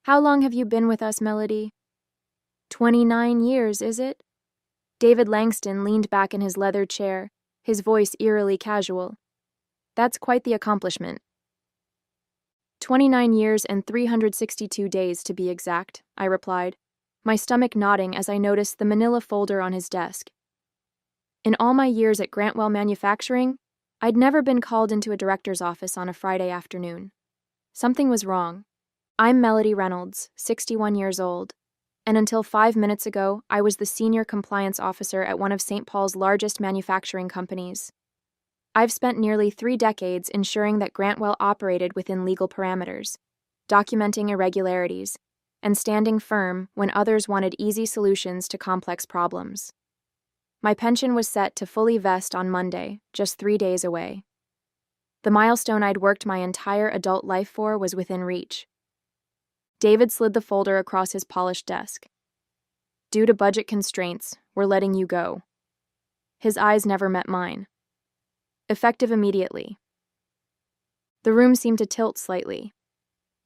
How long have you been with us, Melody? 29 years, is it? David Langston leaned back in his leather chair, his voice eerily casual. That's quite the accomplishment. 29 years and 362 days, to be exact, I replied, my stomach nodding as I noticed the manila folder on his desk. In all my years at Grantwell Manufacturing, I'd never been called into a director's office on a Friday afternoon. Something was wrong. I'm Melody Reynolds, 61 years old, and until 5 minutes ago, I was the senior compliance officer at one of St. Paul's largest manufacturing companies. I've spent nearly 3 decades ensuring that Grantwell operated within legal parameters, documenting irregularities, and standing firm when others wanted easy solutions to complex problems. My pension was set to fully vest on Monday, just 3 days away. The milestone I'd worked my entire adult life for was within reach. David slid the folder across his polished desk. Due to budget constraints, we're letting you go. His eyes never met mine. Effective immediately. The room seemed to tilt slightly.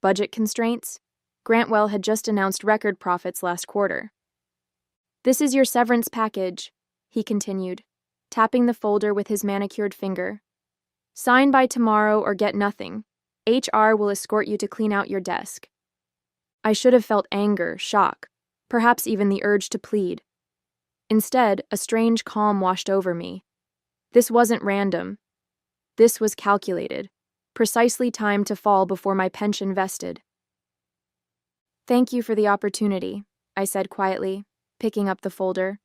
Budget constraints? Grantwell had just announced record profits last quarter. This is your severance package, he continued, tapping the folder with his manicured finger. Sign by tomorrow or get nothing. HR will escort you to clean out your desk. I should have felt anger, shock, perhaps even the urge to plead. Instead, a strange calm washed over me. This wasn't random. This was calculated, precisely timed to fall before my pension vested. Thank you for the opportunity, I said quietly, picking up the folder.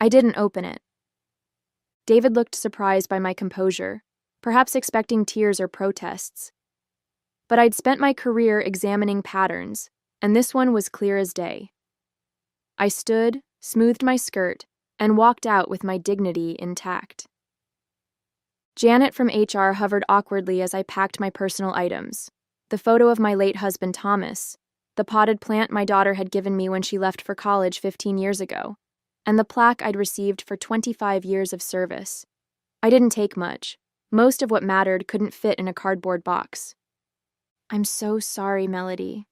I didn't open it. David looked surprised by my composure, perhaps expecting tears or protests. But I'd spent my career examining patterns, and this one was clear as day. I stood, smoothed my skirt, and walked out with my dignity intact. Janet from HR hovered awkwardly as I packed my personal items, the photo of my late husband Thomas, the potted plant my daughter had given me when she left for college 15 years ago, and the plaque I'd received for 25 years of service. I didn't take much. Most of what mattered couldn't fit in a cardboard box. I'm so sorry, Melody,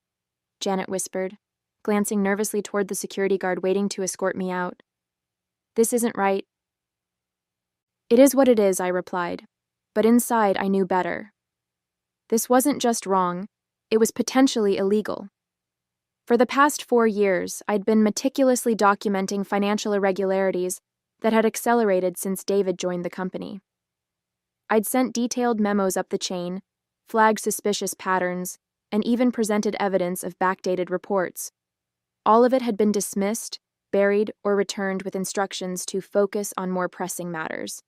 Janet whispered, glancing nervously toward the security guard waiting to escort me out. This isn't right. It is what it is, I replied, but inside I knew better. This wasn't just wrong, it was potentially illegal. For the past 4 years, I'd been meticulously documenting financial irregularities that had accelerated since David joined the company. I'd sent detailed memos up the chain, flagged suspicious patterns, and even presented evidence of backdated reports. All of it had been dismissed, buried, or returned with instructions to focus on more pressing matters.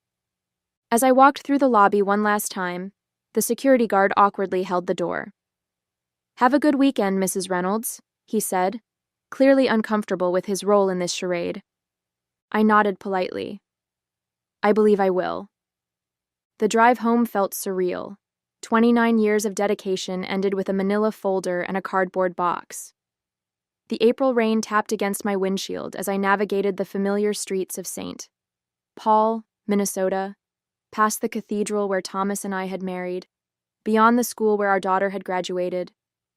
As I walked through the lobby one last time, the security guard awkwardly held the door. Have a good weekend, Mrs. Reynolds, he said, clearly uncomfortable with his role in this charade. I nodded politely. I believe I will. The drive home felt surreal. 29 years of dedication ended with a manila folder and a cardboard box. The April rain tapped against my windshield as I navigated the familiar streets of St. Paul, Minnesota, past the cathedral where Thomas and I had married, beyond the school where our daughter had graduated,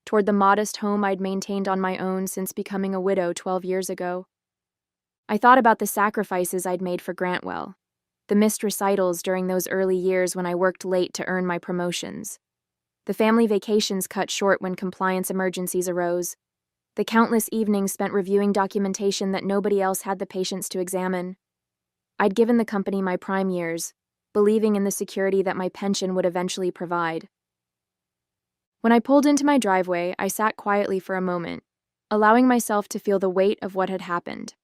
toward the modest home I'd maintained on my own since becoming a widow 12 years ago. I thought about the sacrifices I'd made for Grantwell, the missed recitals during those early years when I worked late to earn my promotions, the family vacations cut short when compliance emergencies arose, the countless evenings spent reviewing documentation that nobody else had the patience to examine. I'd given the company my prime years, believing in the security that my pension would eventually provide. When I pulled into my driveway, I sat quietly for a moment, allowing myself to feel the weight of what had happened.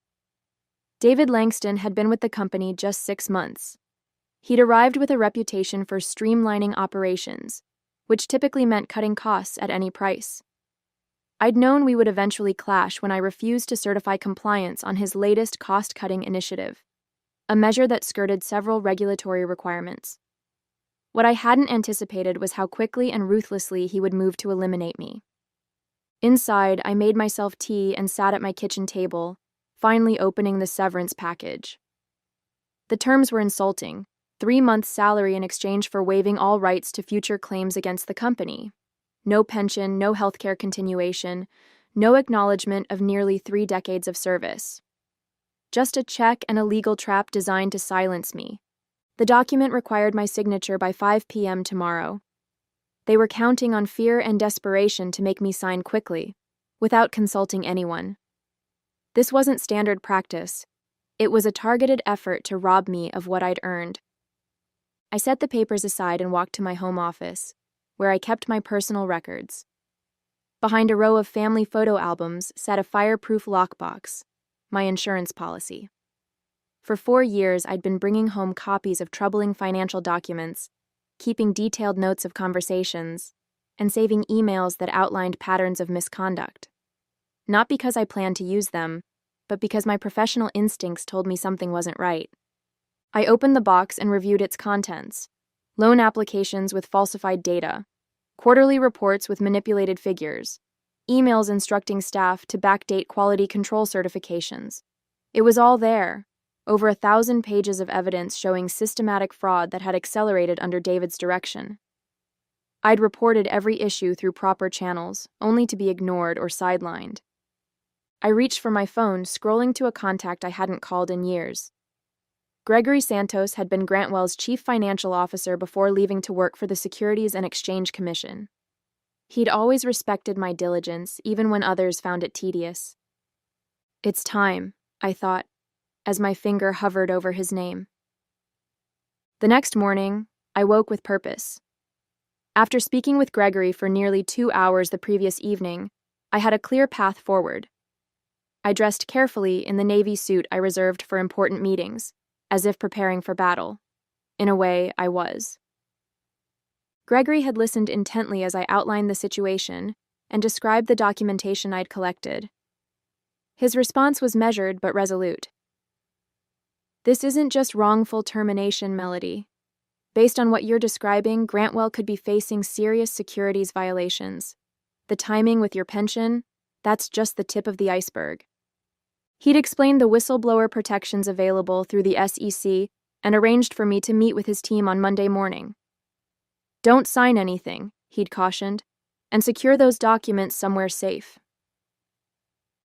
David Langston had been with the company just 6 months. He'd arrived with a reputation for streamlining operations, which typically meant cutting costs at any price. I'd known we would eventually clash when I refused to certify compliance on his latest cost-cutting initiative, a measure that skirted several regulatory requirements. What I hadn't anticipated was how quickly and ruthlessly he would move to eliminate me. Inside, I made myself tea and sat at my kitchen table, finally opening the severance package. The terms were insulting: 3 months' salary in exchange for waiving all rights to future claims against the company. No pension, no healthcare continuation, no acknowledgement of nearly 3 decades of service. Just a check and a legal trap designed to silence me. The document required my signature by 5 p.m. tomorrow. They were counting on fear and desperation to make me sign quickly, without consulting anyone. This wasn't standard practice. It was a targeted effort to rob me of what I'd earned. I set the papers aside and walked to my home office, where I kept my personal records. Behind a row of family photo albums sat a fireproof lockbox, my insurance policy. For 4 years, I'd been bringing home copies of troubling financial documents, keeping detailed notes of conversations, and saving emails that outlined patterns of misconduct. Not because I planned to use them, but because my professional instincts told me something wasn't right. I opened the box and reviewed its contents: loan applications with falsified data, quarterly reports with manipulated figures, emails instructing staff to backdate quality control certifications. It was all there, over 1,000 pages of evidence showing systematic fraud that had accelerated under David's direction. I'd reported every issue through proper channels, only to be ignored or sidelined. I reached for my phone, scrolling to a contact I hadn't called in years. Gregory Santos had been Grantwell's chief financial officer before leaving to work for the Securities and Exchange Commission. He'd always respected my diligence, even when others found it tedious. It's time, I thought, as my finger hovered over his name. The next morning, I woke with purpose. After speaking with Gregory for nearly 2 hours the previous evening, I had a clear path forward. I dressed carefully in the navy suit I reserved for important meetings, as if preparing for battle. In a way, I was. Gregory had listened intently as I outlined the situation and described the documentation I'd collected. His response was measured but resolute. This isn't just wrongful termination, Melody. Based on what you're describing, Grantwell could be facing serious securities violations. The timing with your pension, that's just the tip of the iceberg. He'd explained the whistleblower protections available through the SEC and arranged for me to meet with his team on Monday morning. Don't sign anything, he'd cautioned, and secure those documents somewhere safe.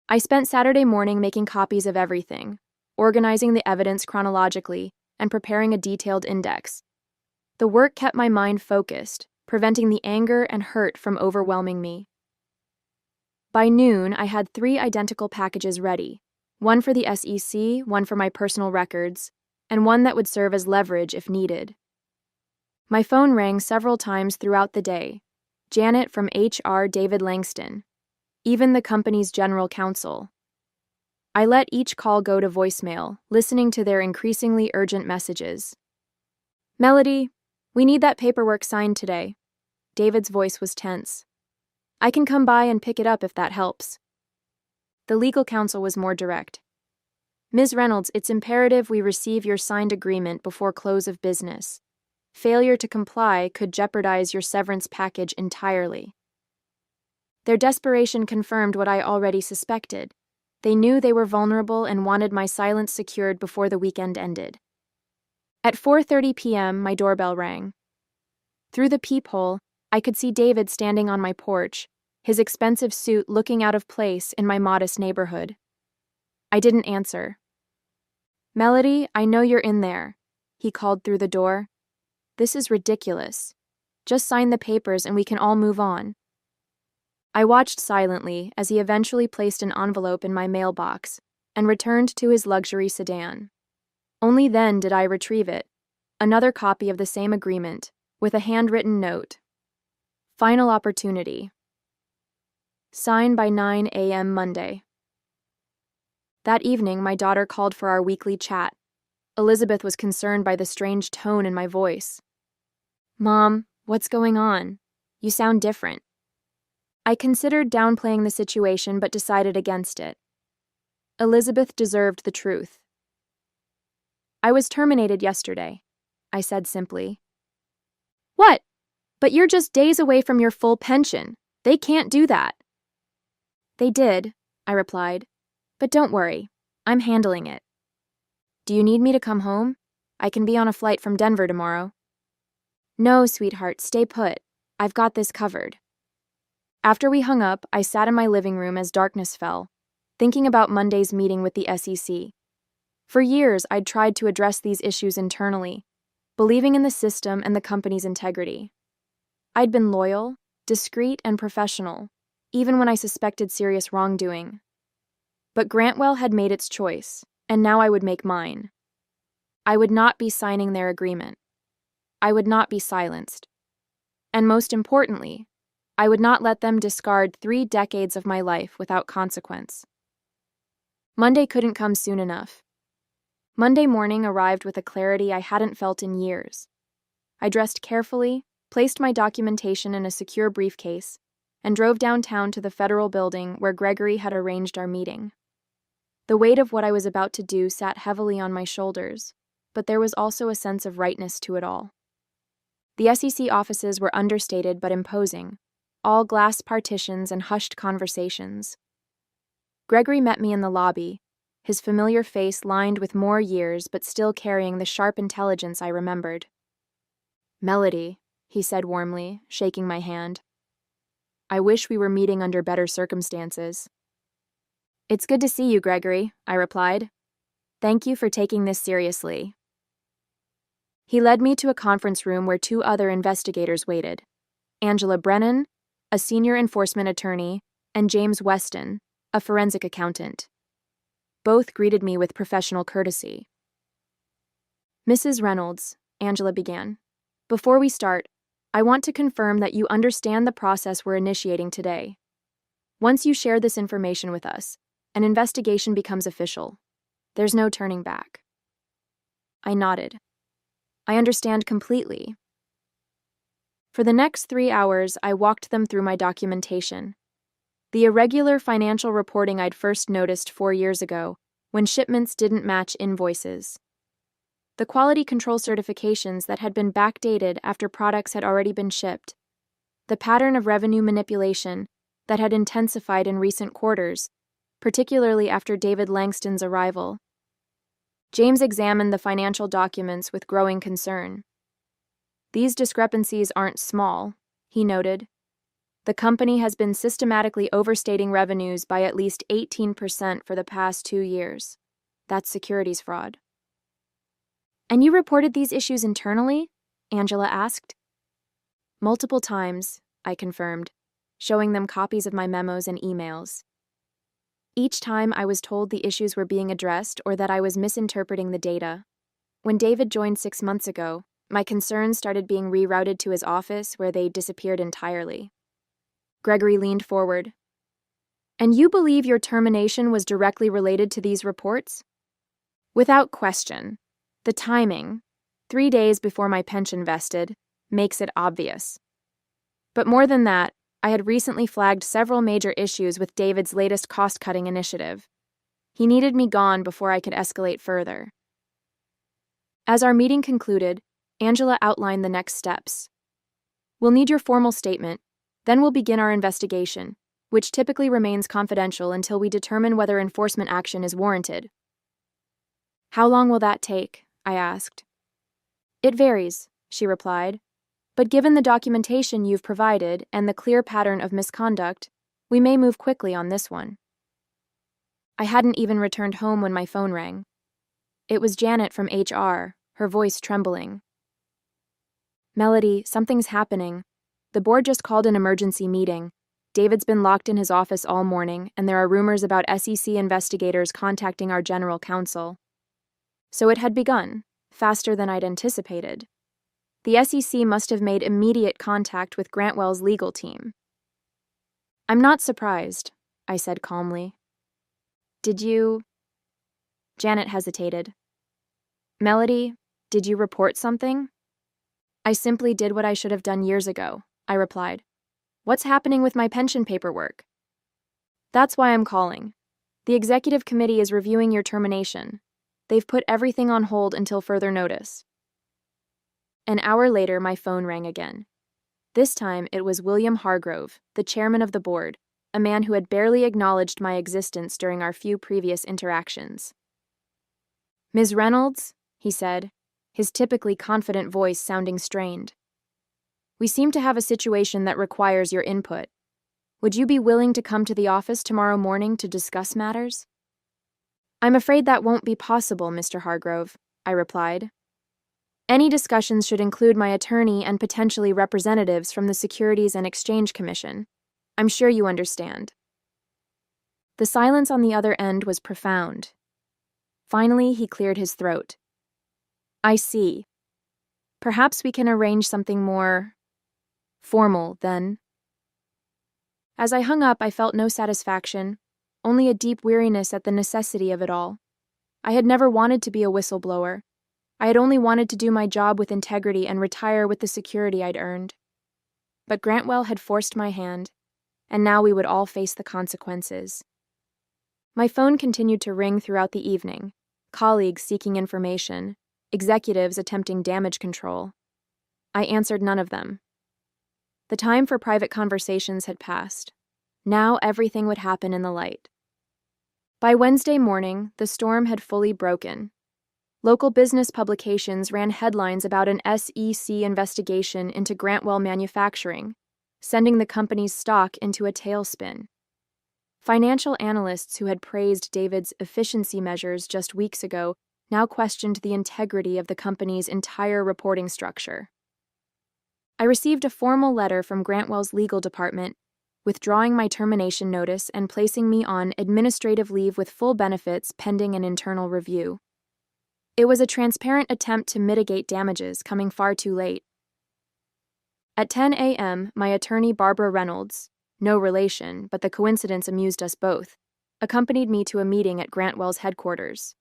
I spent Saturday morning making copies of everything, organizing the evidence chronologically, and preparing a detailed index. The work kept my mind focused, preventing the anger and hurt from overwhelming me. By noon, I had 3 identical packages ready, one for the SEC, one for my personal records, and one that would serve as leverage if needed. My phone rang several times throughout the day. Janet from HR, David Langston, even the company's general counsel. I let each call go to voicemail, listening to their increasingly urgent messages. Melody, we need that paperwork signed today. David's voice was tense. I can come by and pick it up if that helps. The legal counsel was more direct. Ms. Reynolds, it's imperative we receive your signed agreement before close of business. Failure to comply could jeopardize your severance package entirely. Their desperation confirmed what I already suspected. They knew they were vulnerable and wanted my silence secured before the weekend ended. At 4:30 p.m., my doorbell rang. Through the peephole, I could see David standing on my porch, his expensive suit looking out of place in my modest neighborhood. I didn't answer. Melody, I know you're in there, he called through the door. This is ridiculous. Just sign the papers and we can all move on. I watched silently as he eventually placed an envelope in my mailbox and returned to his luxury sedan. Only then did I retrieve it, another copy of the same agreement, with a handwritten note. Final opportunity. Sign by 9 a.m. Monday. That evening, my daughter called for our weekly chat. Elizabeth was concerned by the strange tone in my voice. Mom, what's going on? You sound different. I considered downplaying the situation but decided against it. Elizabeth deserved the truth. I was terminated yesterday, I said simply. What? But you're just days away from your full pension. They can't do that. They did, I replied. But don't worry, I'm handling it. Do you need me to come home? I can be on a flight from Denver tomorrow. No, sweetheart, stay put. I've got this covered. After we hung up, I sat in my living room as darkness fell, thinking about Monday's meeting with the SEC. For years, I'd tried to address these issues internally, believing in the system and the company's integrity. I'd been loyal, discreet, and professional, even when I suspected serious wrongdoing. But Grantwell had made its choice, and now I would make mine. I would not be signing their agreement. I would not be silenced. And most importantly, I would not let them discard 3 decades of my life without consequence. Monday couldn't come soon enough. Monday morning arrived with a clarity I hadn't felt in years. I dressed carefully, placed my documentation in a secure briefcase, and drove downtown to the federal building where Gregory had arranged our meeting. The weight of what I was about to do sat heavily on my shoulders, but there was also a sense of rightness to it all. The SEC offices were understated but imposing, all glass partitions and hushed conversations. Gregory met me in the lobby, his familiar face lined with more years but still carrying the sharp intelligence I remembered. "Melody," he said warmly, shaking my hand. "I wish we were meeting under better circumstances." "It's good to see you, Gregory," I replied. "Thank you for taking this seriously." He led me to a conference room where 2 other investigators waited: Angela Brennan, a senior enforcement attorney, and James Weston, a forensic accountant. Both greeted me with professional courtesy. "Mrs. Reynolds," Angela began, "before we start, I want to confirm that you understand the process we're initiating today. Once you share this information with us, an investigation becomes official. There's no turning back." I nodded. "I understand completely." For the next 3 hours, I walked them through my documentation. The irregular financial reporting I'd first noticed 4 years ago, when shipments didn't match invoices. The quality control certifications that had been backdated after products had already been shipped. The pattern of revenue manipulation that had intensified in recent quarters, particularly after David Langston's arrival. James examined the financial documents with growing concern. "These discrepancies aren't small," he noted. "The company has been systematically overstating revenues by at least 18% for the past 2 years. That's securities fraud." "And you reported these issues internally?" Angela asked. "Multiple times," I confirmed, showing them copies of my memos and emails. Each time I was told the issues were being addressed or that I was misinterpreting the data. When David joined 6 months ago, my concerns started being rerouted to his office where they disappeared entirely. Gregory leaned forward. "And you believe your termination was directly related to these reports?" "Without question. The timing, 3 days before my pension vested, makes it obvious. But more than that, I had recently flagged several major issues with David's latest cost-cutting initiative. He needed me gone before I could escalate further." As our meeting concluded, Angela outlined the next steps. "We'll need your formal statement, then we'll begin our investigation, which typically remains confidential until we determine whether enforcement action is warranted." "How long will that take?" I asked. "It varies," she replied. "But given the documentation you've provided and the clear pattern of misconduct, we may move quickly on this one." I hadn't even returned home when my phone rang. It was Janet from HR, her voice trembling. "Melody, something's happening. The board just called an emergency meeting. David's been locked in his office all morning, and there are rumors about SEC investigators contacting our general counsel." So it had begun, faster than I'd anticipated. The SEC must have made immediate contact with Grantwell's legal team. "I'm not surprised," I said calmly. "Did you—" Janet hesitated. "Melody, did you report something?" "I simply did what I should have done years ago," I replied. "What's happening with my pension paperwork?" "That's why I'm calling. The executive committee is reviewing your termination. They've put everything on hold until further notice." An hour later, my phone rang again. This time, it was William Hargrove, the chairman of the board, a man who had barely acknowledged my existence during our few previous interactions. "Ms. Reynolds," he said, his typically confident voice sounding strained. "We seem to have a situation that requires your input. Would you be willing to come to the office tomorrow morning to discuss matters? I'm afraid that won't be possible, Mr. Hargrove, I replied. Any discussions should include my attorney and potentially representatives from the Securities and Exchange Commission. I'm sure you understand. The silence on the other end was profound. Finally, he cleared his throat. I see. Perhaps we can arrange something more formal, then. As I hung up, I felt no satisfaction, only a deep weariness at the necessity of it all. I had never wanted to be a whistleblower. I had only wanted to do my job with integrity and retire with the security I'd earned. But Grantwell had forced my hand, and now we would all face the consequences. My phone continued to ring throughout the evening, colleagues seeking information, executives attempting damage control. I answered none of them. The time for private conversations had passed. Now everything would happen in the light. By Wednesday morning, the storm had fully broken. Local business publications ran headlines about an SEC investigation into Grantwell Manufacturing, sending the company's stock into a tailspin. Financial analysts who had praised David's efficiency measures just weeks ago now questioned the integrity of the company's entire reporting structure. I received a formal letter from Grantwell's legal department, withdrawing my termination notice and placing me on administrative leave with full benefits pending an internal review. It was a transparent attempt to mitigate damages coming far too late. At 10 a.m., my attorney Barbara Reynolds, no relation, but the coincidence amused us both, accompanied me to a meeting at Grantwell's headquarters.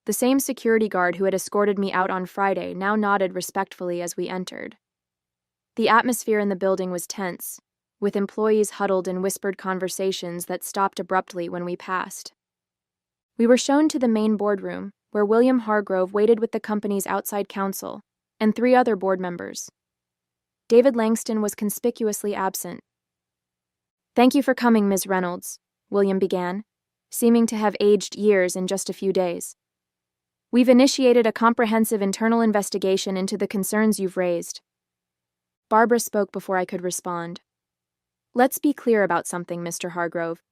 The same security guard who had escorted me out on Friday now nodded respectfully as we entered. The atmosphere in the building was tense, with employees huddled in whispered conversations that stopped abruptly when we passed. We were shown to the main boardroom, where William Hargrove waited with the company's outside counsel and 3 other board members. David Langston was conspicuously absent. "Thank you for coming, Ms. Reynolds," William began, seeming to have aged years in just a few days. "We've initiated a comprehensive internal investigation into the concerns you've raised." Barbara spoke before I could respond. "Let's be clear about something, Mr. Hargrove.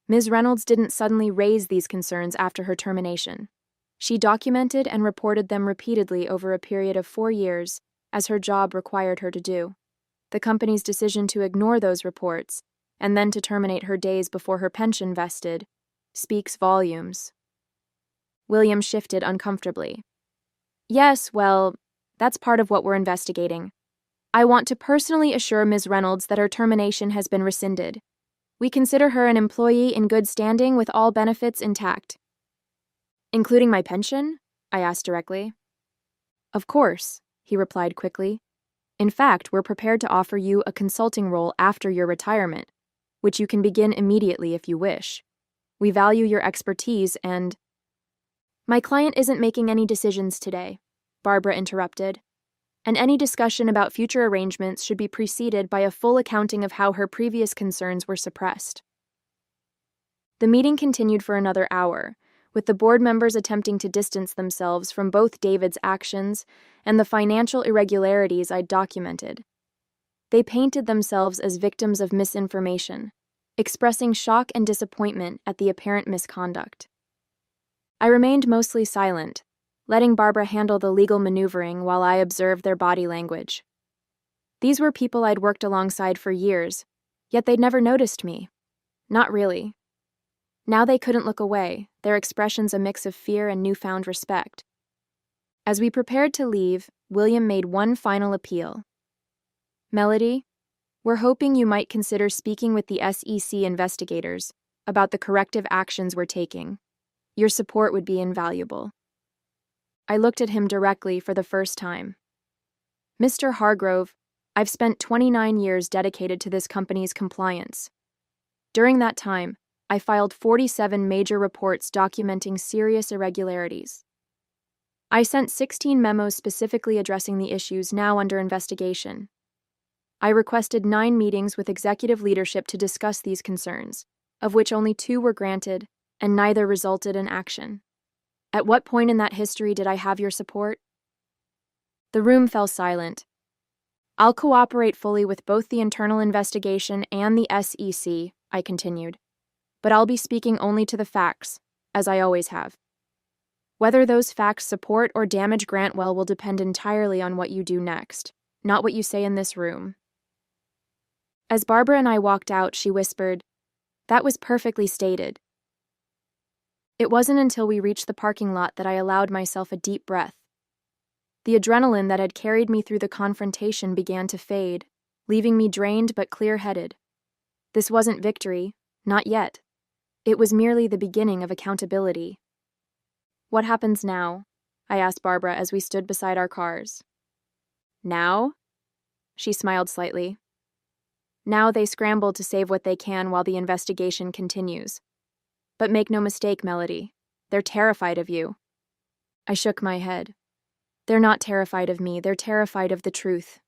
Ms. Reynolds didn't suddenly raise these concerns after her termination. She documented and reported them repeatedly over a period of 4 years, as her job required her to do. The company's decision to ignore those reports, and then to terminate her days before her pension vested, speaks volumes." William shifted uncomfortably. "Yes, well, that's part of what we're investigating. I want to personally assure Ms. Reynolds that her termination has been rescinded. We consider her an employee in good standing with all benefits intact." "Including my pension?" I asked directly. "Of course," he replied quickly. "In fact, we're prepared to offer you a consulting role after your retirement, which you can begin immediately if you wish. We value your expertise and—" "My client isn't making any decisions today," Barbara interrupted, "and any discussion about future arrangements should be preceded by a full accounting of how her previous concerns were suppressed." The meeting continued for another hour, with the board members attempting to distance themselves from both David's actions and the financial irregularities I'd documented. They painted themselves as victims of misinformation, expressing shock and disappointment at the apparent misconduct. I remained mostly silent, letting Barbara handle the legal maneuvering while I observed their body language. These were people I'd worked alongside for years, yet they'd never noticed me. Not really. Now they couldn't look away, their expressions a mix of fear and newfound respect. As we prepared to leave, William made one final appeal. "Melody, we're hoping you might consider speaking with the SEC investigators about the corrective actions we're taking. Your support would be invaluable." I looked at him directly for the first time. "Mr. Hargrove, I've spent 29 years dedicated to this company's compliance. During that time, I filed 47 major reports documenting serious irregularities. I sent 16 memos specifically addressing the issues now under investigation. I requested 9 meetings with executive leadership to discuss these concerns, of which only 2 were granted, and neither resulted in action. At what point in that history did I have your support?" The room fell silent. I'll cooperate fully with both the internal investigation and the SEC, I continued. But I'll be speaking only to the facts, as I always have. Whether those facts support or damage Grantwell will depend entirely on what you do next, not what you say in this room. As Barbara and I walked out, she whispered, "That was perfectly stated." It wasn't until we reached the parking lot that I allowed myself a deep breath. The adrenaline that had carried me through the confrontation began to fade, leaving me drained but clear-headed. This wasn't victory, not yet. It was merely the beginning of accountability. "What happens now?" I asked Barbara as we stood beside our cars. "Now?" She smiled slightly. "Now they scramble to save what they can while the investigation continues. But make no mistake, Melody, they're terrified of you." I shook my head. "They're not terrified of me, they're terrified of the truth.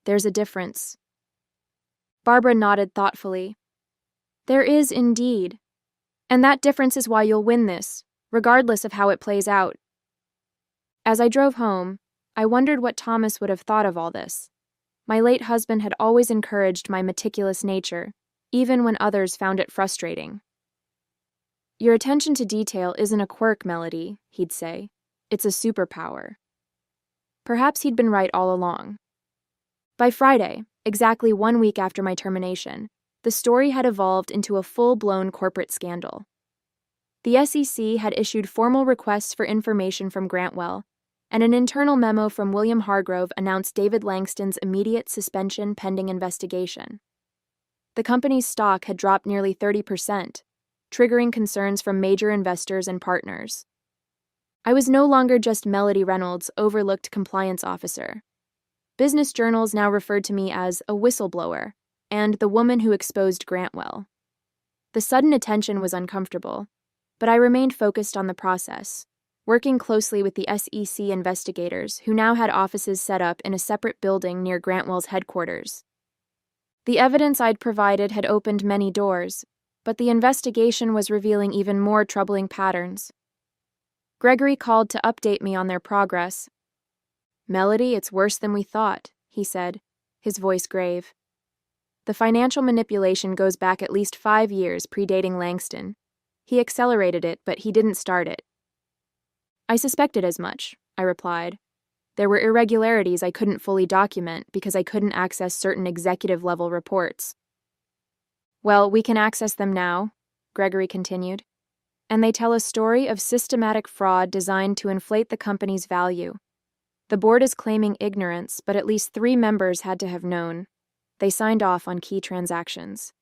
There's a difference." Barbara nodded thoughtfully. "There is indeed. And that difference is why you'll win this, regardless of how it plays out." As I drove home, I wondered what Thomas would have thought of all this. My late husband had always encouraged my meticulous nature, even when others found it frustrating. "Your attention to detail isn't a quirk, Melody," he'd say. "It's a superpower." Perhaps he'd been right all along. By Friday, exactly 1 week after my termination, the story had evolved into a full-blown corporate scandal. The SEC had issued formal requests for information from Grantwell, and an internal memo from William Hargrove announced David Langston's immediate suspension pending investigation. The company's stock had dropped nearly 30%, triggering concerns from major investors and partners. I was no longer just Melody Reynolds, overlooked compliance officer. Business journals now referred to me as a whistleblower and the woman who exposed Grantwell. The sudden attention was uncomfortable, but I remained focused on the process, working closely with the SEC investigators who now had offices set up in a separate building near Grantwell's headquarters. The evidence I'd provided had opened many doors, but the investigation was revealing even more troubling patterns. Gregory called to update me on their progress. "Melody, it's worse than we thought," he said, his voice grave. "The financial manipulation goes back at least 5 years, predating Langston. He accelerated it, but he didn't start it." "I suspected as much," I replied. "There were irregularities I couldn't fully document because I couldn't access certain executive-level reports." "Well, we can access them now," Gregory continued. "And they tell a story of systematic fraud designed to inflate the company's value. The board is claiming ignorance, but at least 3 members had to have known. They signed off on key transactions."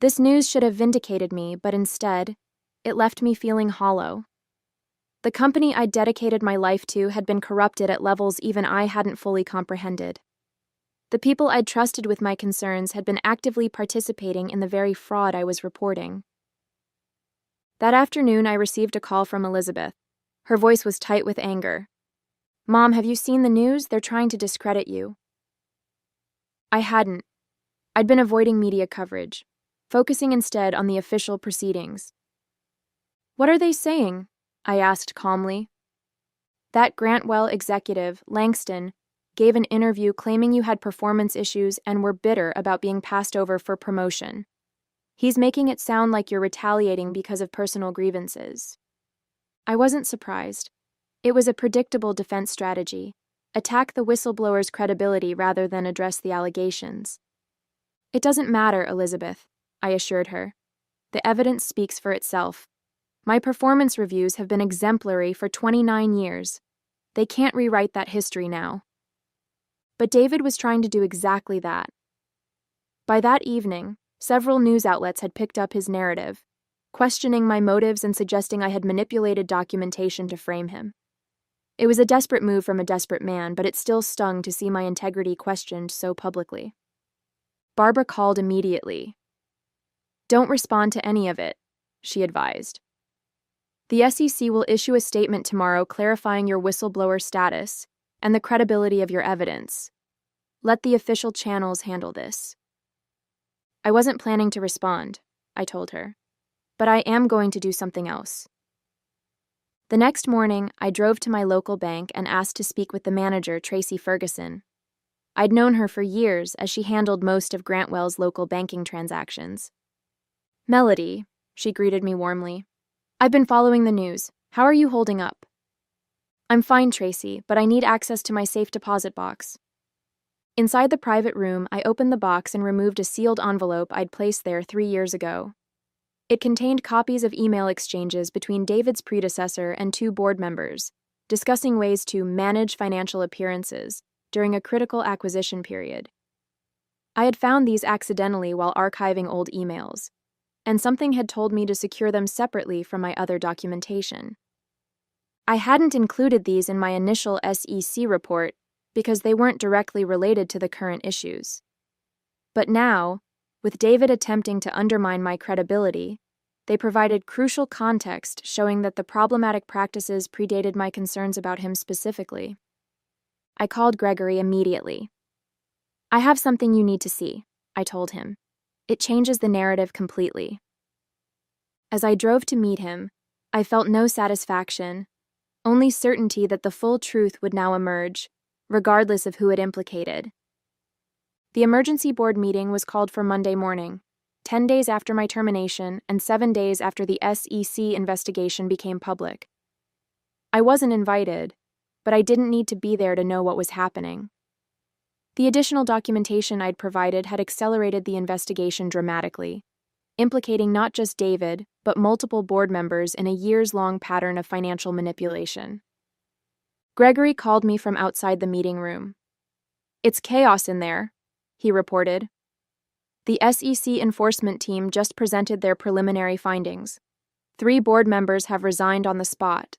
This news should have vindicated me, but instead, it left me feeling hollow. The company I'd dedicated my life to had been corrupted at levels even I hadn't fully comprehended. The people I'd trusted with my concerns had been actively participating in the very fraud I was reporting. That afternoon, I received a call from Elizabeth. Her voice was tight with anger. "Mom, have you seen the news? They're trying to discredit you." I hadn't. I'd been avoiding media coverage, focusing instead on the official proceedings. "What are they saying?" I asked calmly. "That Grantwell executive, Langston, gave an interview claiming you had performance issues and were bitter about being passed over for promotion. He's making it sound like you're retaliating because of personal grievances." I wasn't surprised. It was a predictable defense strategy: attack the whistleblower's credibility rather than address the allegations. "It doesn't matter, Elizabeth," I assured her. "The evidence speaks for itself. My performance reviews have been exemplary for 29 years. They can't rewrite that history now." But David was trying to do exactly that. By that evening, several news outlets had picked up his narrative, questioning my motives and suggesting I had manipulated documentation to frame him. It was a desperate move from a desperate man, but it still stung to see my integrity questioned so publicly. Barbara called immediately. "Don't respond to any of it," she advised. "The SEC will issue a statement tomorrow clarifying your whistleblower status and the credibility of your evidence. Let the official channels handle this." I wasn't planning to respond, I told her, but I am going to do something else. The next morning, I drove to my local bank and asked to speak with the manager, Tracy Ferguson. I'd known her for years as she handled most of Grantwell's local banking transactions. "Melody," she greeted me warmly. "I've been following the news. How are you holding up?" "I'm fine, Tracy, but I need access to my safe deposit box." Inside the private room, I opened the box and removed a sealed envelope I'd placed there 3 years ago. It contained copies of email exchanges between David's predecessor and 2 board members, discussing ways to manage financial appearances during a critical acquisition period. I had found these accidentally while archiving old emails, and something had told me to secure them separately from my other documentation. I hadn't included these in my initial SEC report because they weren't directly related to the current issues. But now, with David attempting to undermine my credibility, they provided crucial context showing that the problematic practices predated my concerns about him specifically. I called Gregory immediately. "I have something you need to see," I told him. "It changes the narrative completely." As I drove to meet him, I felt no satisfaction, only certainty that the full truth would now emerge, regardless of who it implicated. The emergency board meeting was called for Monday morning, 10 days after my termination and 7 days after the SEC investigation became public. I wasn't invited, but I didn't need to be there to know what was happening. The additional documentation I'd provided had accelerated the investigation dramatically, implicating not just David, but multiple board members in a years-long pattern of financial manipulation. Gregory called me from outside the meeting room. "It's chaos in there," he reported. "The SEC enforcement team just presented their preliminary findings. 3 board members have resigned on the spot.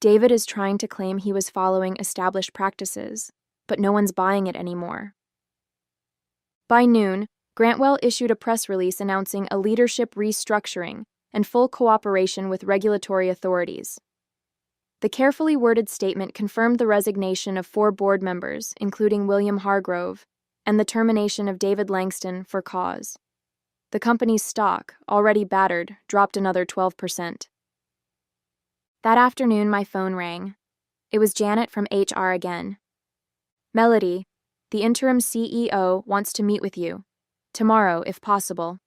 David is trying to claim he was following established practices, but no one's buying it anymore." By noon, Grantwell issued a press release announcing a leadership restructuring and full cooperation with regulatory authorities. The carefully worded statement confirmed the resignation of 4 board members, including William Hargrove, and the termination of David Langston for cause. The company's stock, already battered, dropped another 12%. That afternoon, my phone rang. It was Janet from HR again. "Melody, the interim CEO wants to meet with you. Tomorrow, if possible."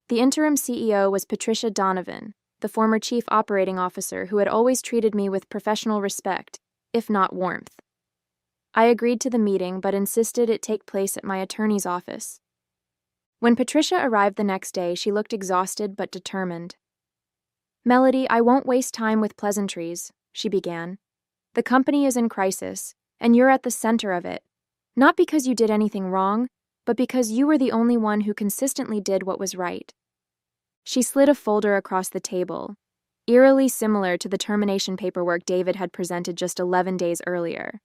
The interim CEO was Patricia Donovan, the former chief operating officer who had always treated me with professional respect, if not warmth. I agreed to the meeting but insisted it take place at my attorney's office. When Patricia arrived the next day, she looked exhausted but determined. "Melody, I won't waste time with pleasantries," she began. "The company is in crisis, and you're at the center of it, not because you did anything wrong, but because you were the only one who consistently did what was right." She slid a folder across the table, eerily similar to the termination paperwork David had presented just 11 days earlier.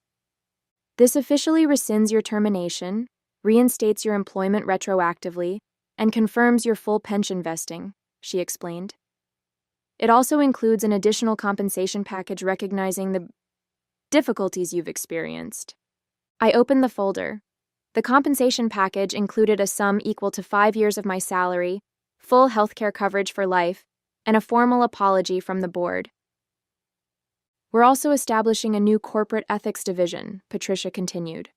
"This officially rescinds your termination, reinstates your employment retroactively, and confirms your full pension vesting," she explained. "It also includes an additional compensation package recognizing the difficulties you've experienced." I opened the folder. The compensation package included a sum equal to 5 years of my salary, full healthcare coverage for life, and a formal apology from the board. "We're also establishing a new corporate ethics division," Patricia continued.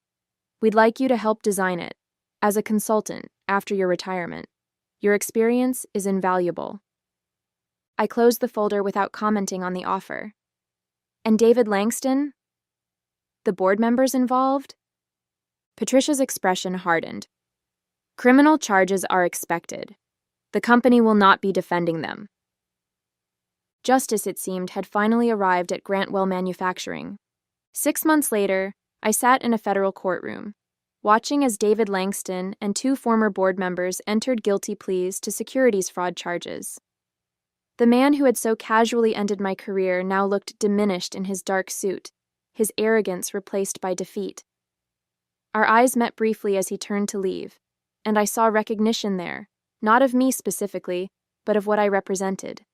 "We'd like you to help design it, as a consultant, after your retirement. Your experience is invaluable." I closed the folder without commenting on the offer. "And David Langston? The board members involved?" Patricia's expression hardened. "Criminal charges are expected. The company will not be defending them." Justice, it seemed, had finally arrived at Grantwell Manufacturing. 6 months later, I sat in a federal courtroom, watching as David Langston and 2 former board members entered guilty pleas to securities fraud charges. The man who had so casually ended my career now looked diminished in his dark suit, his arrogance replaced by defeat. Our eyes met briefly as he turned to leave, and I saw recognition there, not of me specifically, but of what I represented,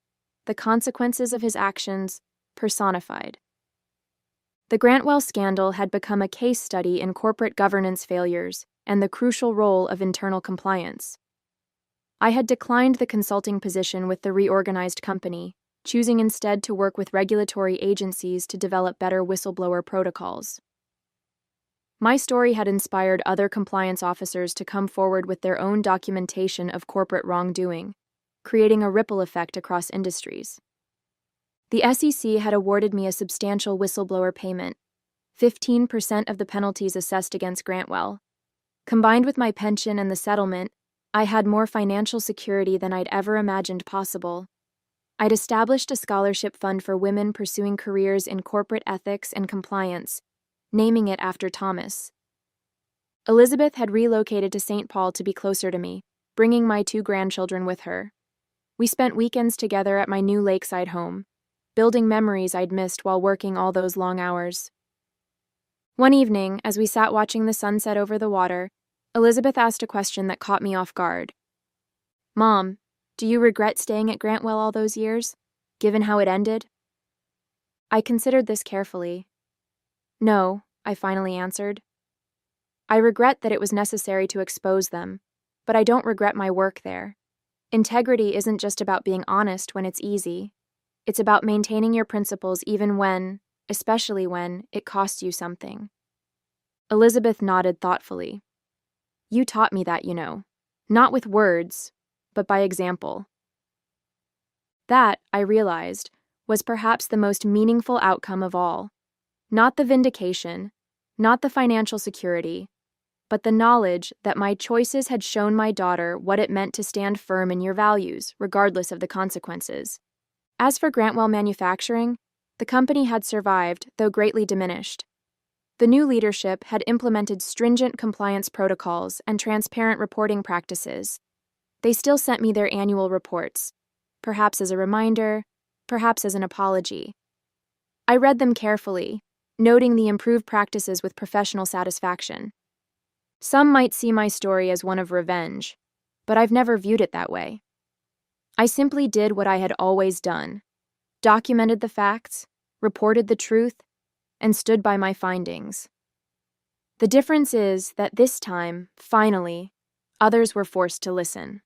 the consequences of his actions personified. The Grantwell scandal had become a case study in corporate governance failures and the crucial role of internal compliance. I had declined the consulting position with the reorganized company, choosing instead to work with regulatory agencies to develop better whistleblower protocols. My story had inspired other compliance officers to come forward with their own documentation of corporate wrongdoing, creating a ripple effect across industries. The SEC had awarded me a substantial whistleblower payment, 15% of the penalties assessed against Grantwell. Combined with my pension and the settlement, I had more financial security than I'd ever imagined possible. I'd established a scholarship fund for women pursuing careers in corporate ethics and compliance, naming it after Thomas. Elizabeth had relocated to St. Paul to be closer to me, bringing my 2 grandchildren with her. We spent weekends together at my new lakeside home, building memories I'd missed while working all those long hours. One evening, as we sat watching the sunset over the water, Elizabeth asked a question that caught me off guard. "Mom, do you regret staying at Grantwell all those years, given how it ended?" I considered this carefully. "No," I finally answered. "I regret that it was necessary to expose them, but I don't regret my work there. Integrity isn't just about being honest when it's easy. It's about maintaining your principles even when, especially when, it costs you something." Elizabeth nodded thoughtfully. "You taught me that, you know. Not with words, but by example." That, I realized, was perhaps the most meaningful outcome of all. Not the vindication, not the financial security, but the knowledge that my choices had shown my daughter what it meant to stand firm in your values, regardless of the consequences. As for Grantwell Manufacturing, the company had survived, though greatly diminished. The new leadership had implemented stringent compliance protocols and transparent reporting practices. They still sent me their annual reports, perhaps as a reminder, perhaps as an apology. I read them carefully, noting the improved practices with professional satisfaction. Some might see my story as one of revenge, but I've never viewed it that way. I simply did what I had always done, documented the facts, reported the truth, and stood by my findings. The difference is that this time, finally, others were forced to listen.